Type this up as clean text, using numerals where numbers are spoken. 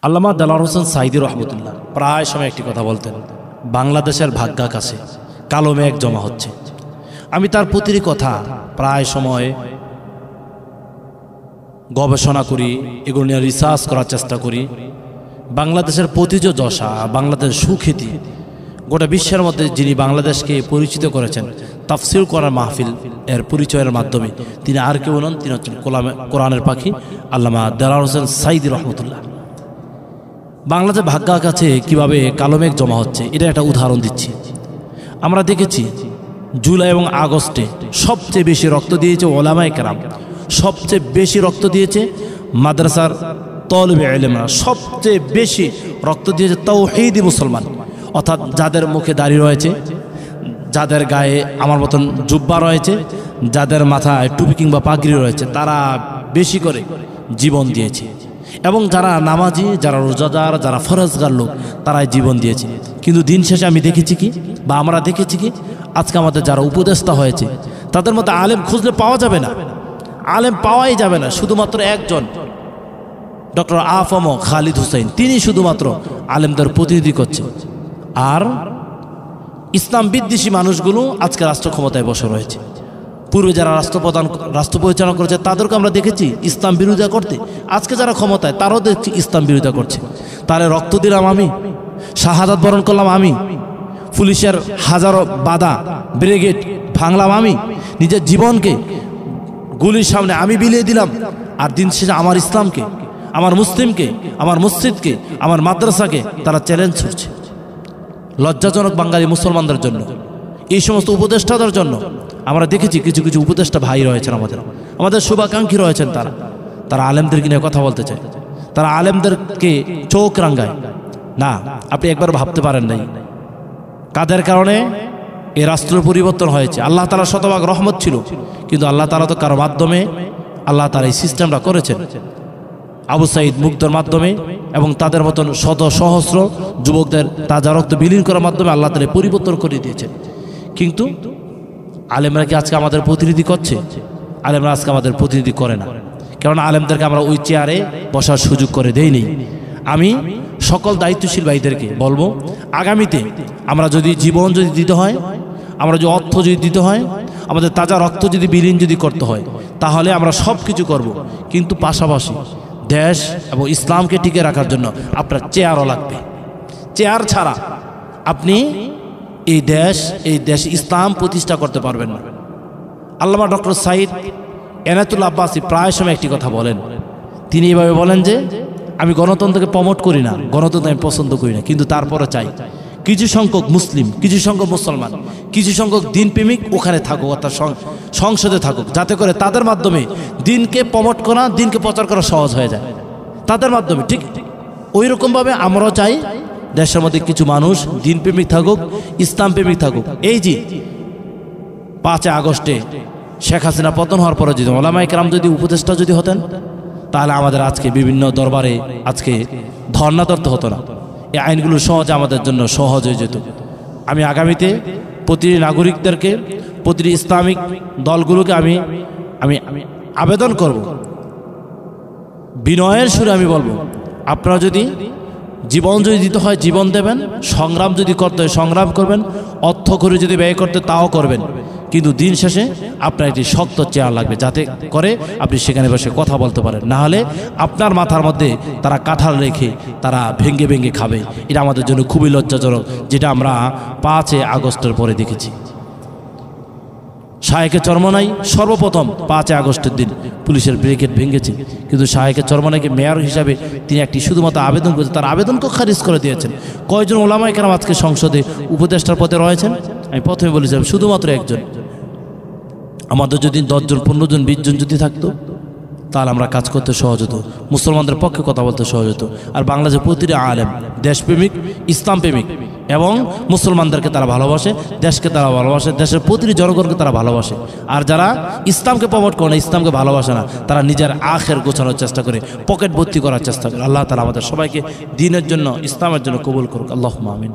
আল্লামা দেলোয়ার হোসেন সাঈদী রহমতুল্লাহ প্রায় সময় একটি কথা বলতেন, বাংলাদেশের ভাগ্যাকাশে কালো মেঘ জমা হচ্ছে। আমি তার প্রতিটি কথা প্রায় সময় গবেষণা করি, এগুলো নিয়ে রিসার্চ করার চেষ্টা করি। বাংলাদেশের প্রতিযোজসা, বাংলাদেশের সুখ্যাতি গোটা বিশ্বের মধ্যে যিনি বাংলাদেশকে পরিচিত করেছেন তাফসীর করার মাহফিল এর পরিচয়ের মাধ্যমে, তিনি আর কেউ নন, তিনি হচ্ছেন কোরআনের পাখি আল্লামা দেলোয়ার হোসেন সাঈদী রহমতুল্লাহ। বাংলাদেশের ভাগ্যের কাছে কীভাবে কালো মেঘ জমা হচ্ছে এটা একটা উদাহরণ দিচ্ছি। আমরা দেখেছি জুলাই এবং আগস্টে সবচেয়ে বেশি রক্ত দিয়েছে ওলামায়ে কেরাম, সবচেয়ে বেশি রক্ত দিয়েছে মাদ্রাসার তলবে ইলমরা, সবচেয়ে বেশি রক্ত দিয়েছে তাওহীদি মুসলমান, অর্থাৎ যাদের মুখে দাড়ি রয়েছে, যাদের গায়ে আমার মতন জুব্বা রয়েছে, যাদের মাথায় টুপি কিংবা পাগড়ি রয়েছে, তারা বেশি করে জীবন দিয়েছে। এবং যারা নামাজি, যারা রোজাদার, যারা ফরজগার লোক, তারাই জীবন দিয়েছে। কিন্তু দিন শেষে আমি দেখেছি কি, বা আমরা দেখেছি কি, আজকে আমাদের যারা উপদেষ্টা হয়েছে তাদের মধ্যে আলেম খুঁজলে পাওয়া যাবে না, আলেম পাওয়াই যাবে না। শুধুমাত্র একজন ডক্টর আফম খালিদ হুসাইন, তিনি শুধুমাত্র আলেমদের প্রতিনিধি করছে। আর ইসলাম বিদ্বেষী মানুষগুলো আজকে রাষ্ট্র ক্ষমতায় বসে রয়েছে। পূর্বে যারা রাষ্ট্র পরিচালনা করেছে তাদেরকে আমরা দেখেছি ইসলাম বিরোধিতা করতে, আজকে যারা ক্ষমতায় তারাও দেখছি ইসলাম বিরোধিতা করছে। তাহলে রক্ত দিলাম আমি, শাহাদাত বরণ করলাম আমি, পুলিশের হাজারো বাধা ব্রিগেড ভাঙলাম আমি, নিজের জীবনকে গুলির সামনে আমি বিলিয়ে দিলাম, আর দিন শেষে আমার ইসলামকে, আমার মুসলিমকে, আমার মসজিদকে, আমার মাদ্রাসাকে তারা চ্যালেঞ্জ ছুটছে। লজ্জাজনক বাঙালি মুসলমানদের জন্য, এই সমস্ত উপদেষ্টাদের জন্য। আমরা দেখেছি কিছু কিছু উপদেষ্টা ভাই রয়েছেন, আমাদের শুভাকাঙ্ক্ষী রয়েছেন, তারা আলেমদেরকে নিয়ে কথা বলতে চায়, তারা আলেমদেরকে চোখ রাঙ্গায় না। আপনি একবার ভাবতে পারেন নাই কাদের কারণে এই রাষ্ট্রের পরিবর্তন হয়েছে। আল্লাহ তাআলার শতভাগ রহমত ছিল, কিন্তু আল্লাহ তাআলা তো কারো মাধ্যমে আল্লাহ তাআলা এই সিস্টেমটা করেছেন। আবু সাঈদ মুগ্ধর মাধ্যমে এবং তাদের মতন শত সহস্র যুবকদের তাজা রক্ত বিলীন করার মাধ্যমে আল্লাহ তাআলা পরিবর্তন করে দিয়েছেন। কিন্তু আলেমরা কি আজকে আমাদের প্রতিনিধি করছে? আলেমরা আজকে আমাদের প্রতিনিধি করে না, কারণ আলেমদেরকে আমরা ওই চেয়ারে বসার সুযোগ করে দেইনি। আমি সকল দায়িত্বশীল ভাইদেরকে বলবো, আগামীতে আমরা যদি জীবন যদি দিতে হয়, আমরা যদি অর্থ যদি দিতে হয়, আমাদের তাজা রক্ত যদি বিলীন যদি করতে হয়, তাহলে আমরা সব কিছু করব। কিন্তু পাশাপাশি দেশ এবং ইসলামকে টিকে রাখার জন্য আপনার চেয়ারও লাগবে। চেয়ার ছাড়া আপনি এই দেশ ইসলাম প্রতিষ্ঠা করতে পারবেন না। আল্লামা ডক্টর সাঈদ এনায়েতুল্লাহ আব্বাসী প্রায় সময় একটি কথা বলেন, তিনি এভাবে বলেন যে আমি গণতন্ত্রকে প্রমোট করি না, গণতন্ত্র আমি পছন্দ করি না, কিন্তু তারপরে চাই কিছু সংখ্যক মুসলিম, কিছু সংখ্যক মুসলমান, কিছু সংখ্যক দিনপ্রেমিক ওখানে থাকুক, অর্থাৎ সংসদে থাকুক, যাতে করে তাদের মাধ্যমে দিনকে প্রমোট করা, দিনকে প্রচার করা সহজ হয়ে যায় তাদের মাধ্যমে। ঠিক ওই রকমভাবে আমরাও চাই দেশের মধ্যে কিছু মানুষ দিনপ্রেমিক থাকুক, ইসলাম প্রেমিক থাকুক। এই যে 5 আগস্টে শেখ হাসিনা পতন হওয়ার পরে যদি ওলামায়ে কেরাম যদি উপদেষ্টা যদি হতেন, তাহলে আমাদের আজকে বিভিন্ন দরবারে আজকে ধর্ণা ধরতে হতো না, এই আইনগুলো সহজে আমাদের জন্য সহজ হয়ে যেত। আমি আগামীতে প্রতিটি নাগরিকদেরকে, প্রতিটি ইসলামিক দলগুলোকে আমি আবেদন করব, বিনয়ের সুরে আমি বলবো, আপনারা যদি জীবন যদি দিতে হয় জীবন দেবেন, সংগ্রাম যদি করতে হয় সংগ্রাম করবেন, অর্থ করে যদি ব্যয় করতে তাও করবেন, কিন্তু দিন শেষে আপনার একটি শক্ত চেয়ার লাগবে, যাতে করে আপনি সেখানে বসে কথা বলতে পারেন। না হলে আপনার মাথার মধ্যে তারা কাঁঠাল রেখে তারা ভেঙ্গে ভেঙ্গে খাবে। এটা আমাদের জন্য খুবই লজ্জাজনক, যেটা আমরা 5 আগস্টের পরে দেখেছি। শাহেকে চরমনাই সর্বপ্রথম 5 আগস্টের দিন পুলিশের ব্রিগেড ভেঙেছে, কিন্তু শাহেকে চরমনাইকে মেয়র হিসাবে তিনি একটি শুধুমাত্র আবেদন করেছেন, তার আবেদনকে খারিজ করে দিয়েছেন। কয়জন ওলামায়ে কেরাম আজকে সংসদে উপদেষ্টার পদে রয়েছেন? আমি প্রথমে বলেছিলাম শুধুমাত্র একজন। আমাদের যদি 10 জন, 15 জন, 20 জন যদি থাকতো, তাহলে আমরা কাজ করতে সহজ হতো, মুসলমানদের পক্ষে কথা বলতে সহজ হতো। আর বাংলাদেশের প্রতিটি আলেম দেশপ্রেমিক, ইসলাম প্রেমিক এবং মুসলমানদেরকে তারা ভালোবাসে, দেশকে তারা ভালোবাসে, দেশের প্রতিটি জনগণকে তারা ভালোবাসে। আর যারা ইসলামকে প্রমোট করে না, ইসলামকে ভালোবাসে না, তারা নিজের আখের গোছানোর চেষ্টা করে, পকেট ভর্তি করার চেষ্টা করে। আল্লাহ তাআলা আমাদের সবাইকে দ্বীনের জন্য, ইসলামের জন্য কবুল করুক। আল্লাহুম্মা আমিন।